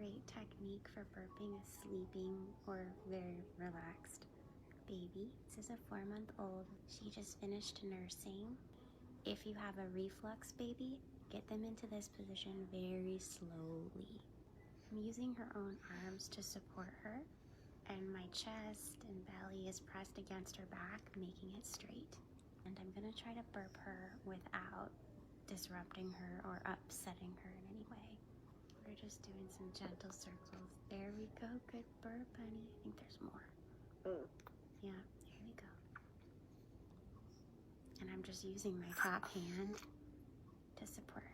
great technique for burping a sleeping or very relaxed baby. This is a 4-month-old. She just finished nursing. If you have a reflux baby, get them into this position very slowly. I'm using her own arms to support her, and my chest and belly is pressed against her back, making it straight. And I'm gonna try to burp her without disrupting her or upsetting her in any way. We're just doing some gentle circles. There we go. Good burp, honey. I think there's more. Yeah, there we go. And I'm just using my top hand to support her.